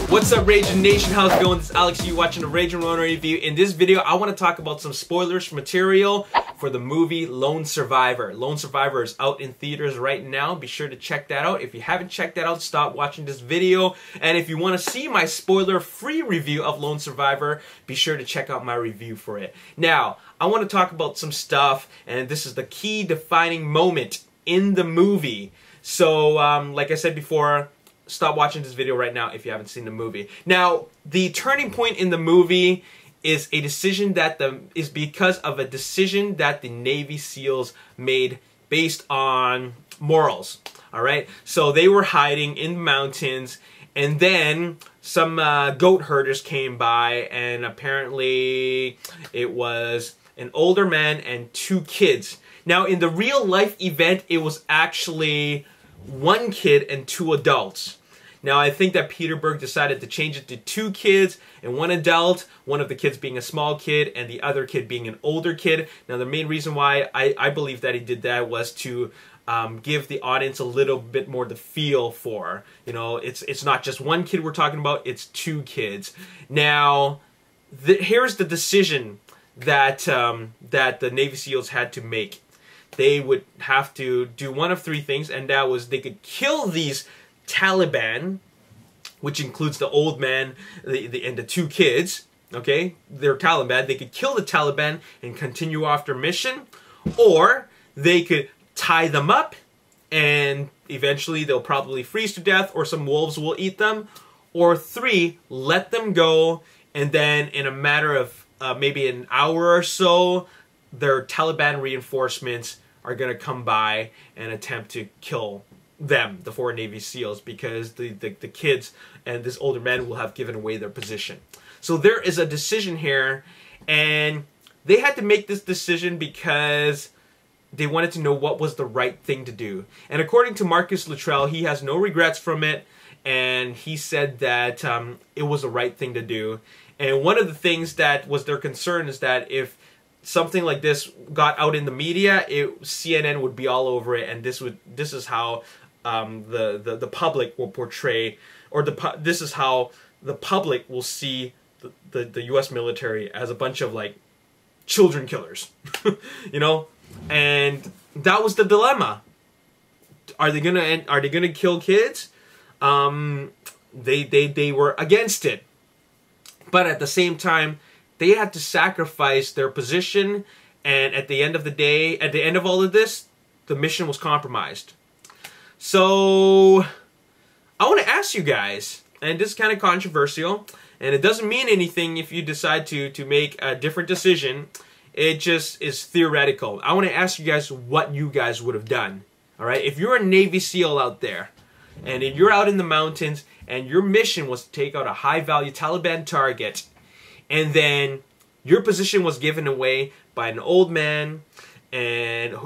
What's up, Ragin Nation? How's it going? This is Alex, you watching the Ragin Ronin review. In this video, I want to talk about some spoilers material for the movie Lone Survivor. Lone Survivor is out in theaters right now. Be sure to check that out. If you haven't checked that out, stop watching this video. And if you want to see my spoiler-free review of Lone Survivor, be sure to check out my review for it. Now, I want to talk about some stuff, and this is the key defining moment in the movie. So, like I said before, stop watching this video right now if you haven't seen the movie. Now, the turning point in the movie is a decision that is because of a decision that the Navy SEALs made based on morals. All right, so they were hiding in the mountains, and then some goat herders came by, and apparently it was an older man and 2 kids. Now, in the real life event, it was actually 1 kid and 2 adults. Now, I think that Peter Berg decided to change it to 2 kids and 1 adult, one of the kids being a small kid and the other kid being an older kid. Now, the main reason why I believe that he did that was to give the audience a little bit more to feel for. You know, it's not just 1 kid we're talking about, it's 2 kids. Now, here's the decision that, that the Navy SEALs had to make. They would have to do one of 3 things, and that was they could kill these Taliban, which includes the old man and the 2 kids. Okay, they're Taliban. They could kill the Taliban and continue off their mission, or they could tie them up and eventually they'll probably freeze to death, or some wolves will eat them, or 3, let them go, and then in a matter of maybe an hour or so, their Taliban reinforcements are going to come by and attempt to kill them, the 4 Navy SEALs, because the kids and this older man will have given away their position. So there is a decision here, and they had to make this decision because they wanted to know what was the right thing to do. And according to Marcus Luttrell, he has no regrets from it, and he said that it was the right thing to do. And one of the things that was their concern is that if something like this got out in the media, CNN would be all over it, and this is how the public will portray, or this is how the public will see the U.S. military as a bunch of like children killers, you know. And that was the dilemma. Are they gonna kill kids? They were against it, but at the same time, they had to sacrifice their position, and at the end of the day, at the end of all of this, the mission was compromised. So, I want to ask you guys, and this is kind of controversial, and it doesn't mean anything if you decide to make a different decision. It just is theoretical. I want to ask you guys what you guys would have done. Alright, if you're a Navy SEAL out there, and you're out in the mountains, and your mission was to take out a high-value Taliban target, and then your position was given away by an old man and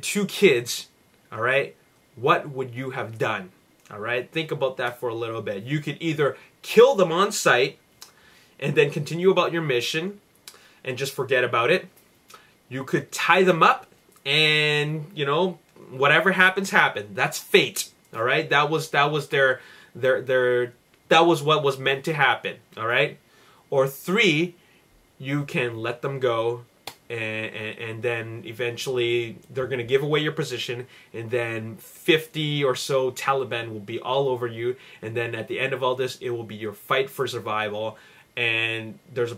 2 kids, all right, what would you have done? All right, think about that for a little bit. You could either kill them on sight and then continue about your mission and just forget about it. You could tie them up and, you know, whatever happens, happen. That's fate. All right, that was that was what was meant to happen. All right. Or 3, you can let them go, and then eventually they're going to give away your position, and then 50 or so Taliban will be all over you, and then at the end of all this, it will be your fight for survival, and there's a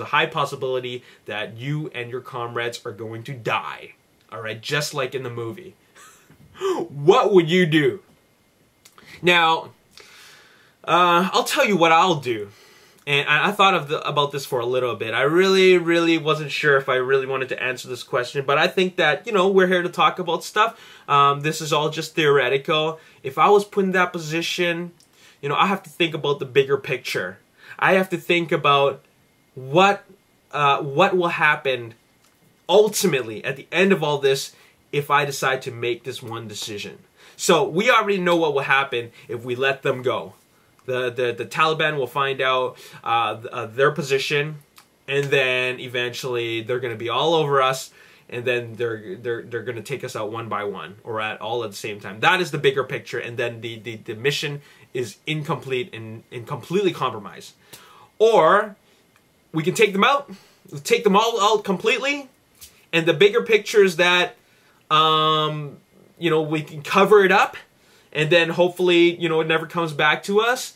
high possibility that you and your comrades are going to die, all right, just like in the movie. What would you do? Now, I'll tell you what I'll do. And I thought about this for a little bit. I really wasn't sure if I really wanted to answer this question, but I think that, you know, we're here to talk about stuff. This is all just theoretical. If I was put in that position, you know, I have to think about the bigger picture. I have to think about what will happen ultimately at the end of all this if I decide to make this one decision. So we already know what will happen if we let them go. The Taliban will find out their position, and then eventually they're going to be all over us, and then they're gonna take us out one by one, or all at the same time. That is the bigger picture, and then the mission is incomplete and completely compromised. Or we can take them out, take them all out completely, and the bigger picture is that you know, we can cover it up, and then hopefully, you know, it never comes back to us,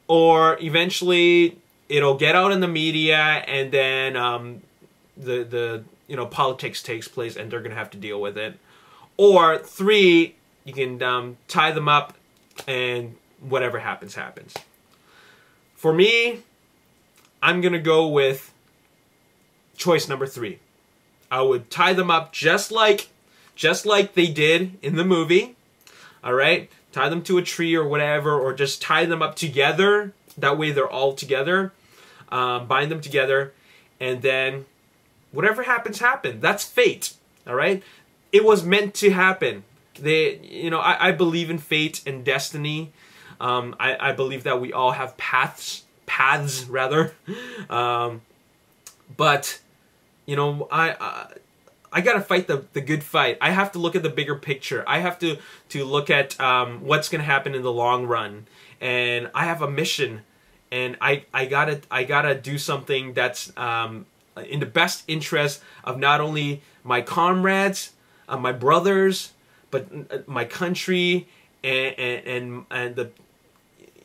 or eventually it'll get out in the media, and then the you know, politics takes place, and they're gonna have to deal with it. Or 3, you can tie them up, and whatever happens, happens. For me, I'm gonna go with choice number 3. I would tie them up just like they did in the movie. All right, tie them to a tree or whatever, or just tie them up together. That way they're all together. Bind them together, and then whatever happens, happen. That's fate. All right, it was meant to happen. You know, I believe in fate and destiny. I believe that we all have paths rather. But you know, I gotta fight the good fight. I have to look at the bigger picture. I have to look at what's gonna happen in the long run, and I have a mission, and I gotta do something that's in the best interest of not only my comrades, my brothers, but my country and the,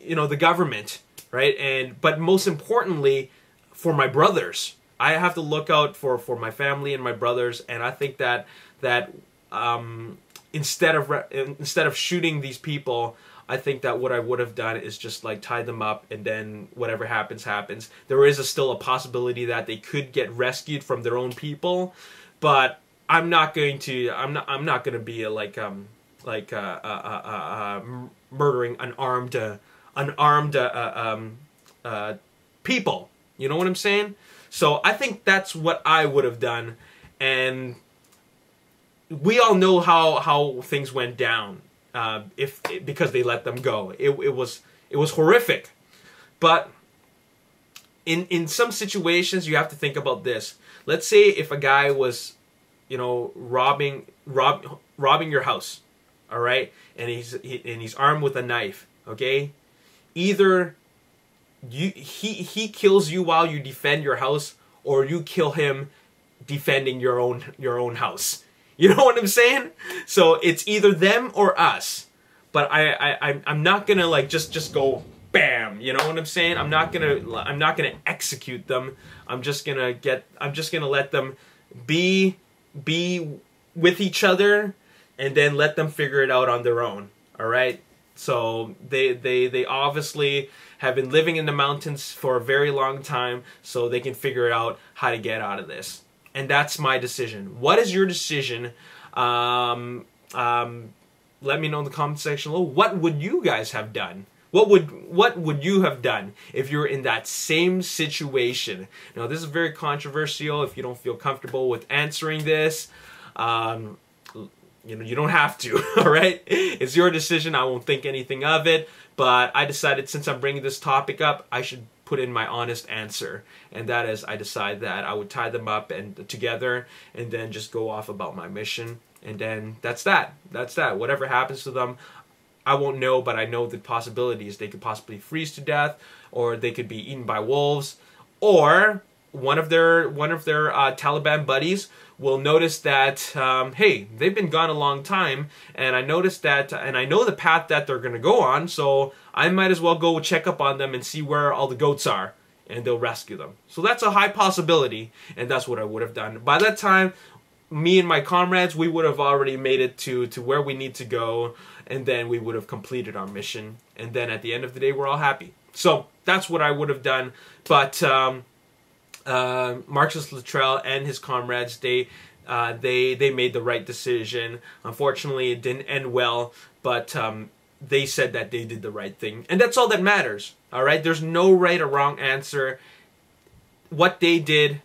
you know, the government, right? But most importantly, for my brothers. I have to look out for my family and my brothers, and I think that instead of shooting these people, I think that what I would have done is just like tie them up, and then whatever happens, happens. There is still a possibility that they could get rescued from their own people, but I'm not going to. I'm not going to be murdering unarmed people. You know what I'm saying? So I think that's what I would have done, and we all know how things went down because they let them go. It was horrific, but in some situations you have to think about this. Let's say if a guy was, you know, robbing your house, all right, and he's armed with a knife. Okay, either he kills you while you defend your house, or you kill him defending your own house. You know what I'm saying? So it's either them or us. But I'm not gonna like just go bam. You know what I'm saying? I'm not gonna execute them. I'm just gonna let them be with each other, and then let them figure it out on their own. All right. So they obviously have been living in the mountains for a very long time, so they can figure out how to get out of this. And that's my decision. What is your decision? Let me know in the comment section below. What would you guys have done? What would you have done if you were in that same situation? Now, this is very controversial. If you don't feel comfortable with answering this, you know, you don't have to, all right? It's your decision. I won't think anything of it. But I decided, since I'm bringing this topic up, I should put in my honest answer. And that is, I decided that I would tie them up and together, and then just go off about my mission. And then that's that. That's that. Whatever happens to them, I won't know, but I know the possibilities. They could possibly freeze to death, or they could be eaten by wolves, or one of their Taliban buddies will notice that, hey, they've been gone a long time, and I noticed that, and I know the path that they're going to go on, so I might as well go check up on them and see where all the goats are, and they'll rescue them. So that's a high possibility, and that's what I would have done. By that time, me and my comrades, we would have already made it to where we need to go, and then we would have completed our mission, and then at the end of the day, we're all happy. So that's what I would have done, but Marcus Luttrell and his comrades, they made the right decision. Unfortunately, it didn't end well, but they said that they did the right thing, and that's all that matters. All right, there's no right or wrong answer. What they did,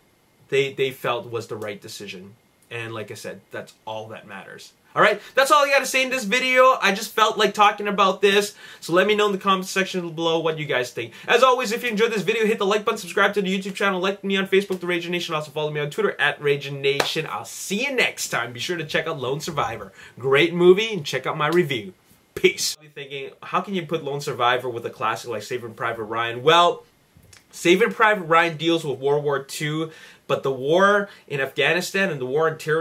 they felt was the right decision, and like I said, that's all that matters. Alright, that's all I gotta say in this video. I just felt like talking about this. So let me know in the comment section below what you guys think. As always, if you enjoyed this video, hit the like button, subscribe to the YouTube channel, like me on Facebook, The Ragin Nation. Also follow me on Twitter, @Ragin Nation. I'll see you next time. Be sure to check out Lone Survivor. Great movie, and check out my review. Peace. I'll be thinking, how can you put Lone Survivor with a classic like Saving Private Ryan? Well, Saving Private Ryan deals with World War II, but the war in Afghanistan and the war in terrorism